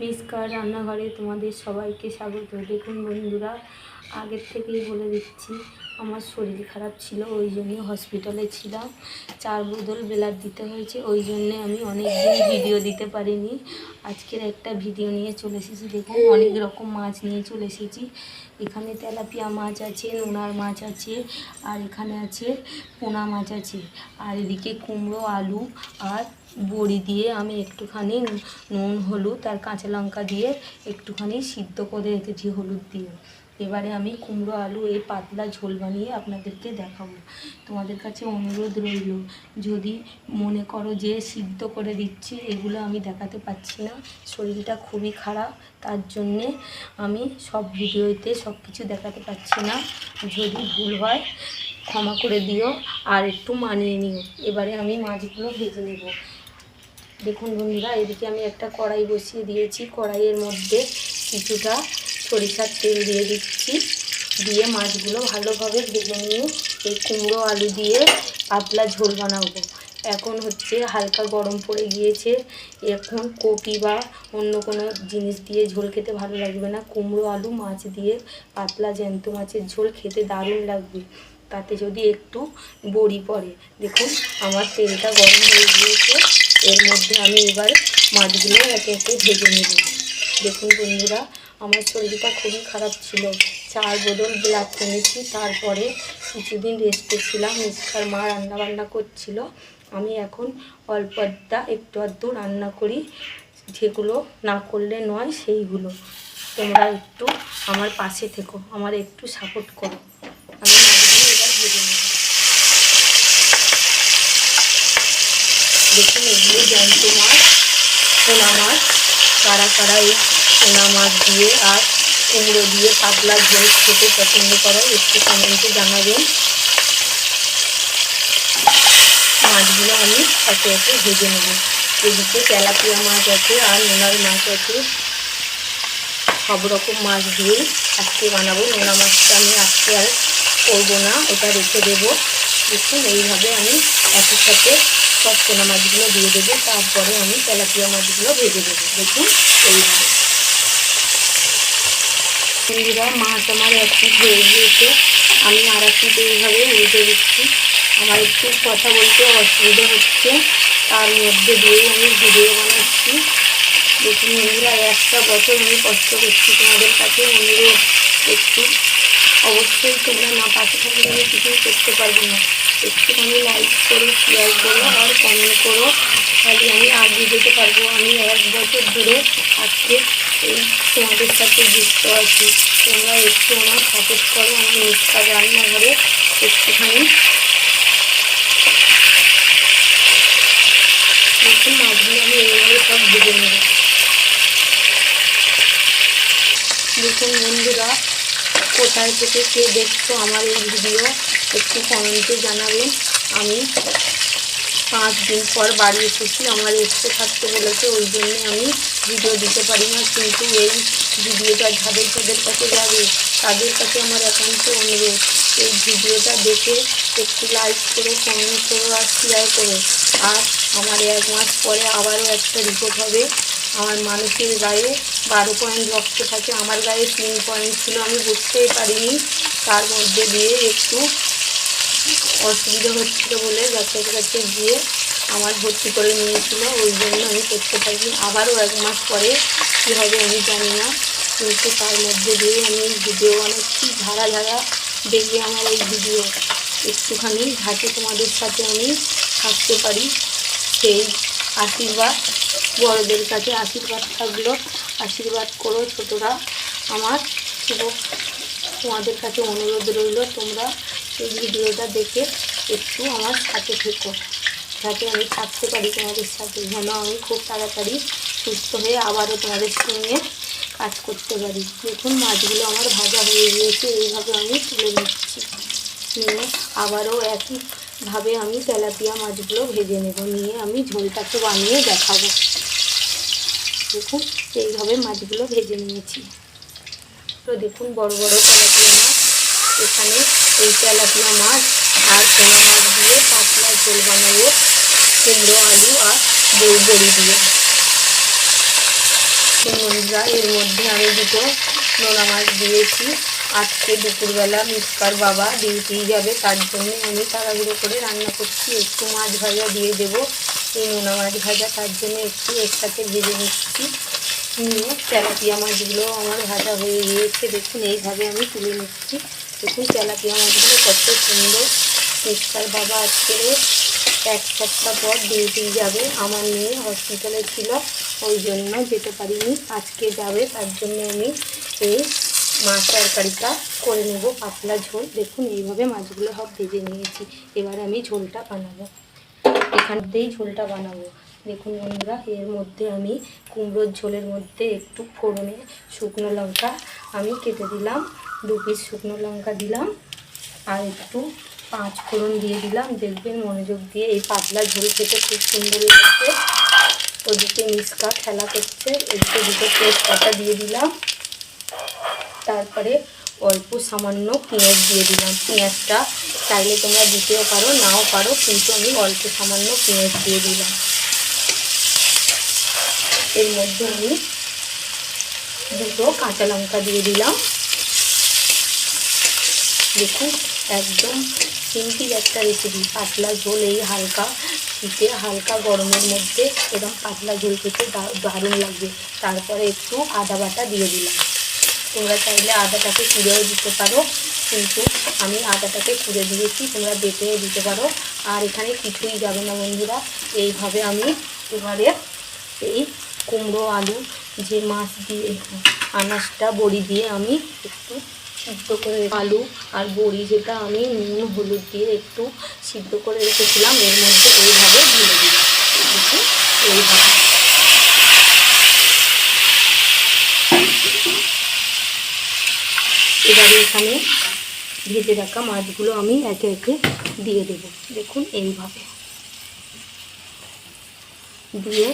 মিসকার রান্নাঘরে তোমাদের সবাইকে স্বাগত। দেখুন বন্ধুরা, আগের থেকেই বলে দিচ্ছি, আমার শরীর খারাপ ছিল, ওই জন্য হসপিটালে ছিলাম। 4 বোতল ব্লাড দিতে হয়েছে, ওই জন্যে আমি অনেক দিন ভিডিও দিতে পারিনি। আজকের একটা ভিডিও নিয়ে চলে এসেছি। দেখুন অনেক রকম মাছ নিয়ে চলে এসেছি। এখানে তেলাপিয়া মাছ আছে, নোনার মাছ আছে, আর এখানে আছে পোনা মাছ আছে, আর এদিকে কুমড়ো, আলু আর বড়ি দিয়ে আমি একটুখানি নুন, হলুদ আর কাঁচা লঙ্কা দিয়ে একটুখানি সিদ্ধ করে রেখেছি হলুদ দিয়ে। এবারে আমি কুমড়ো আলু এই পাতলা ঝোল বানিয়ে আপনাদেরকে দেখাবো। তোমাদের কাছে অনুরোধ রইল, যদি মনে করো যে সিদ্ধ করে দিচ্ছি, এগুলো আমি দেখাতে পাচ্ছি না, শরীরটা খুবই খারাপ, তার জন্যে আমি সব ভিডিওতে সব কিছু দেখাতে পাচ্ছি না। যদি ভুল হয় ক্ষমা করে দিও আর একটু মানিয়ে নিও। এবারে আমি মাছগুলো ভেজে নেব। দেখুন বন্ধুরা, এদিকে আমি একটা কড়াই বসিয়ে দিয়েছি। কড়াইয়ের মধ্যে কিছুটা সরিষার তেল দিয়ে দিচ্ছি, দিয়ে মাছগুলো ভালোভাবে ভেজে নিয়ে এই কুমড়ো আলু দিয়ে পাতলা ঝোল বানাবো। এখন হচ্ছে হালকা গরম পড়ে গিয়েছে, এখন কপি বা অন্য কোনো জিনিস দিয়ে ঝোল খেতে ভালো লাগবে না। কুমড়ো আলু মাছ দিয়ে পাতলা জ্যান্ত মাছের ঝোল খেতে দারুণ লাগবে, তাতে যদি একটু বড়ি পড়ে। দেখুন আমার তেলটা গরম হয়ে গিয়েছে, এর মধ্যে আমি এবার মাছগুলো একে একে ভেজে নেব। দেখুন বন্ধুরা, আমার শরীরটা খুবই খারাপ ছিল, 4 বোতল ব্লাড কমেছি। তারপরে কিছুদিন রেস্টে ছিলাম, মিসকার মা রান্নাবান্না করছিল। আমি এখন অল্প একটু আধটু রান্না করি, যেগুলো না করলে নয় সেইগুলো। তোমরা একটু আমার পাশে থেকো, আমার একটু সাপোর্ট করো। আমি মাছগুলো এবার ভেজে নেব। দেখুন এগুলো জ্যান্ত মাছ, পোনা মাছ। কারা কারা এই পোনা মাছ দিয়ে আর কুমড়ো দিয়ে পাতলা ঝোল খেতে পছন্দ করো, একটু কমেন্টে জানাবেন। মাছগুলো আমি একে একে ভেজে নেব। এদিকে তেলাপিয়া মাছ আছে আর নোনার মাছ আছে, সব রকম মাছ দিয়েই আজকে বানাবো। নোনা মাছটা আমি আজকে আর করবো না, ওটা রেখে দেবো। দেখুন এইভাবে আমি একই সাথে সব পোনা মাছগুলো দিয়ে দেবো, তারপরে আমি তেলাপিয়া মাছগুলো ভেজে দেবো। দেখুন এইভাবে। বন্ধুরা, মাছ আমার এক পিস হয়ে গিয়েছে, আমি আর এক পিস এইভাবে উল্টে দিচ্ছি। আমার একটু কথা বলতে অসুবিধা হচ্ছে, তার মধ্যে দিয়েই আমি ভিডিও বানাচ্ছি। দেখুন বন্ধুরা, একটা বছর আমি কষ্ট করছি, তোমাদের কাছে অনুরোধ একটু অবশ্যই তোমরা না পাশে থাকলে আমি কিছুই করতে পারবো না। একটুখানি লাইক করো, শেয়ার করো আর কমেন্ট করো, তাহলে আমি আগিয়ে যেতে পারবো। আমি 1 বছর ধরে আজকে এই তোমাদের সাথে যুক্ত আছি। তোমরা একটু আমার সাপোর্ট করো, আমার মিসকার রান্নাঘরে একটুখানি। দেখুন মাছগুলো আমি এইভাবে সব ভেজে নেব। দেখুন বন্ধুরা, কোথায় থেকে কে দেখছো আমার এই ভিডিও একটু কমেন্টে জানাবেন। আমি 5 দিন পর বাড়ি এসেছি, আমার এসে থাকতে বলেছে, ওই জন্যে আমি ভিডিও দিতে পারি না। কিন্তু এই ভিডিওটা যাদের যাদের কাছে যাবে তাদের কাছে আমার একান্ত অনুরোধ, এই ভিডিওটা দেখে একটু লাইক করো, কমেন্ট করো আর শেয়ার করো। আর আমার 1 মাস পরে আবারও একটা রিপোর্ট হবে। আমার মানুষের গায়ে 12 পয়েন্ট রক্ত থাকে, আমার গায়ে 3 পয়েন্ট ছিল, আমি বুঝতেই পারিনি। তার মধ্যে দিয়ে একটু অসুবিধা হচ্ছিলো বলে ডাক্তারের কাছে গিয়ে আমার ভর্তি করে নিয়েছিল, ওই জন্য আমি করতে পারিনি। আবারও 1 মাস পরে কী হবে আমি জানি না, কিন্তু তার মধ্যে দিয়ে আমি ভিডিও বানাচ্ছি। ঝাড়া ঝাড়া দেখবে আমার এই ভিডিও, একটুখানি যাতে তোমাদের সাথে আমি থাকতে পারি সেই আশীর্বাদ, বড়দের কাছে আশীর্বাদ থাকলো। আশীর্বাদ করো ছোটরা আমার, তোমাদের কাছে অনুরোধ রইল, তোমরা এই ভিডিওটা দেখে একটু আমার সাথে থেকো, যাতে আমি থাকতে পারি তোমাদের সাথে, যেন আমি খুব তাড়াতাড়ি সুস্থ হয়ে আবারও তোমাদের সঙ্গে কাজ করতে পারি। দেখুন মাছগুলো আমার ভাজা হয়ে গিয়েছে, এইভাবে আমি তুলে নিচ্ছি, নিয়ে আবারও একইভাবে আমি তেলাপিয়া মাছগুলো ভেজে নেব, নিয়ে আমি ঝোলটাকে বানিয়ে দেখাবো। দেখুন এইভাবে মাছগুলো ভেজে নিয়েছি। তো দেখুন বড় বড় তেলাপিয়া মাছ, এখানে এই তেলাপিয়া মাছ আর পোনা মাছ দিয়ে পাতলা ঝোল বানাবো, কুমড়ো আলু আর বড়ি দিয়ে। বন্ধুরা এর মধ্যে আমি দুটো নোনা মাছ দিয়েছি। আজকে দুপুরবেলা মিসকার বাবা ডিউটি যাবে, তার জন্য আমি তাড়াহুড়ো করে রান্না করছি। একটু মাছ ভাজা দিয়ে দেবো, এই নোনা মাছ ভাজা, তার জন্য একটু এর সাথে ভেজে নিচ্ছি। নিয়ে তেলাপিয়া মাছগুলো আমার ভাজা হয়ে গিয়েছে। দেখুন এইভাবে আমি তুলে নিচ্ছি। দেখুন তেলাপিয়া মাছগুলো কত সুন্দর। মিসকার বাবা আজকে 1 সপ্তাহ পর ডিউটি যাবে, আমার মেয়ে হসপিটালে ছিল, ওই জন্য যেতে পারিনি। আজকে যাবে, তার জন্য আমি এই মাছ তরকারিটা করে নেব, পাতলা ঝোল। দেখুন এইভাবে মাছগুলো সব ভেজে নিয়েছি। এবার আমি ঝোলটা বানাবো, এখানতেই ঝোলটা বানাবো। দেখুন বন্ধুরা, এর মধ্যে আমি কুমড়োর ঝোলের মধ্যে একটু ফোড়নে শুকনো লঙ্কা আমি কেটে দিলাম, 2 পিস শুকনো লঙ্কা দিলাম, আর একটু 5 ফোড়ন দিয়ে দিলাম। দেখবেন মনোযোগ দিয়ে, এই পাতলা ঝোল খেতে খুব সুন্দর লাগছে। ওদিকে মিসকা খেলা করছে, এদিকে দুটো তেজপাতা দিয়ে দিলাম। তারপরে অল্প সামান্য পেঁয়াজ দিয়ে দিলাম। পেঁয়াজটা চাইলে তোমরা দিতেও পারো, নাও পারো, কিন্তু আমি অল্প সামান্য পেঁয়াজ দিয়ে দিলাম। এর মধ্যে আমি দুটো কাঁচা লঙ্কা দিয়ে দিলাম। দেখুন একদম সিম্পল একটা রেসিপি, পাতলা ঝোল। এই হালকা শীতে হালকা গরমের মধ্যে এরকম পাতলা ঝোল খেতে দারুণ লাগবে। তারপরে একটু আদা বাটা দিয়ে দিলাম। তোমরা চাইলে আদাটাকে কুড়েও দিতে পারো, কিন্তু আমি আদাটাকে কুড়ে দিয়েছি, তোমরা বেটেও দিতে পারো। আর এখানে কিছুই যাবে না বন্ধুরা। এইভাবে আমি এবারে এই কুমড়ো আলু যে মাছ দিয়ে আনাজটা বড়ি দিয়ে আমি একটু সিদ্ধ করে, আলু আর বড়ি যেটা আমি নুন হলুদ দিয়ে একটু সিদ্ধ করে রেখেছিলাম, এর মধ্যে এইভাবে ঢেলে দিলাম। দেখুন এইভাবে। এবারে এখানে ভেজে রাখা মাছগুলো আমি একে একে দিয়ে দেব। দেখুন এইভাবে দিয়ে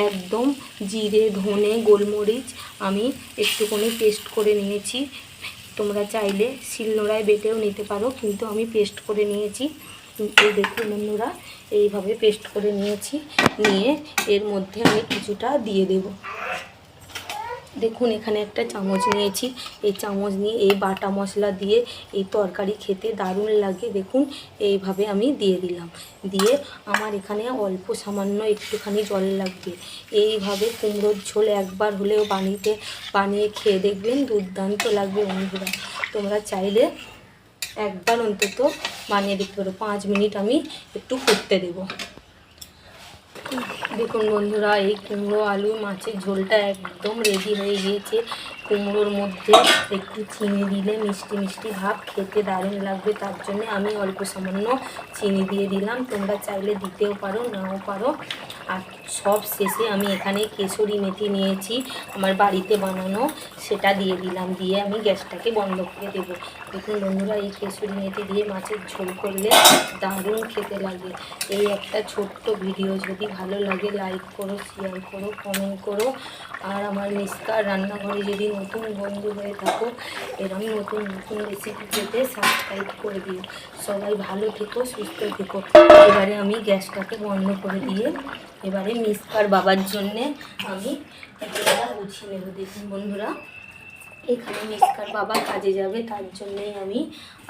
একদম জিরে ধনে গোলমরিচ আমি একটুখানি পেস্ট করে নিয়েছি। তোমরা চাইলে শিলনোড়ায় বেটেও নিতে পারো, কিন্তু আমি পেস্ট করে নিয়েছি। এই দেখুন বন্ধুরা, এইভাবে পেস্ট করে নিয়েছি। নিয়ে এর মধ্যে আমি কিছুটা দিয়ে দেব। দেখুন এখানে একটা চামচ নিয়েছি, এই চামচ নিয়ে এই বাটা মশলা দিয়ে এই তরকারি খেতে দারুণ লাগে। দেখুন এইভাবে আমি দিয়ে দিলাম। দিয়ে আমার এখানে অল্প সামান্য একটুখানি জল লাগবে। এইভাবে কুমড়োর ঝোল একবার হলেও বানিয়ে খেয়ে দেখবেন, দুর্দান্ত লাগবে বন্ধুরা। তোমরা চাইলে একবার অন্তত বানিয়ে দেখতে পারো। 5 মিনিট আমি একটু ফুটতে দেবো। দেখুন বন্ধুরা, এই কুমড়ো আলু মাছের ঝোলটা একদম রেডি হয়ে গিয়েছে। কুমড়োর মধ্যে একটু চিনি দিলে মিষ্টি মিষ্টি ভাব, খেতে দারুণ লাগবে। তার জন্য আমি অল্প সামান্য চিনি দিয়ে দিলাম। তোমরা চাইলে দিতেও পারো, নাও পারো। আর সব শেষে আমি এখানে কেশরি মেথি নিয়েছি, আমার বাড়িতে বানানো, সেটা দিয়ে দিলাম। দিয়ে আমি গ্যাসটাকে বন্ধ করে দেবো। দেখুন বন্ধুরা, এই কেশরি মেথি দিয়ে মাছের ঝোল করলে দারুণ খেতে লাগে। এই একটা ছোট্ট ভিডিও যদি ভালো লাগে লাইক করো, শেয়ার করো, কমেন্ট করো। আর আমার মিসকার রান্নাঘরে যদি নতুন বন্ধু হয়ে থাকো, এরকম নতুন নতুন রেসিপি পেতে সাবস্ক্রাইব করে দিও। সবাই ভালো থেকো, সুস্থ থেকো। এবারে আমি গ্যাসটাকে বন্ধ করে দিয়ে এবারে মিসকার বাবার জন্যে আমি একটা গুছিয়ে নেব। দেখুন বন্ধুরা, এখানে মিসকার বাবা কাজে যাবে, তার জন্যই আমি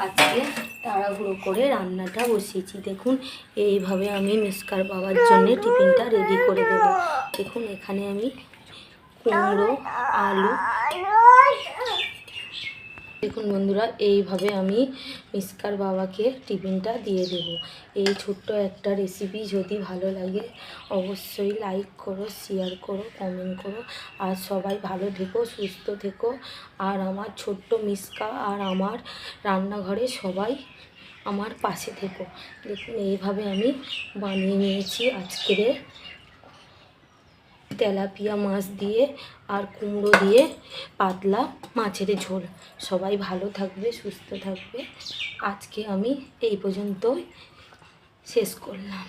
আজকে তাড়াহুড়ো করে রান্নাটা বসিয়েছি। দেখুন এইভাবে আমি মিসকার বাবার জন্য টিফিনটা রেডি করে দেব। দেখুন এখানে আমি কুমড়ো আলু, দেখুন বন্ধুরা, এইভাবে আমি মিসকার বাবাকে টিফিনটা দিয়ে দেব। এই ছোট্ট একটা রেসিপি যদি ভালো লাগে অবশ্যই লাইক করো, শেয়ার করো, কমেন্ট করো। আর সবাই ভালো থেকো, সুস্থ থেকো। আর আমার ছোট্ট মিসকা আর আমার রান্নাঘরে সবাই আমার পাশে থেকো। দেখুন এইভাবে আমি বানিয়ে নিয়েছি আজকের তেলাপিয়া মাছ দিয়ে আর কুমড়ো দিয়ে পাতলা মাছের ঝোল। সবাই ভালো থাকবে, সুস্থ থাকবে। আজকে আমি এই পর্যন্তই শেষ করলাম।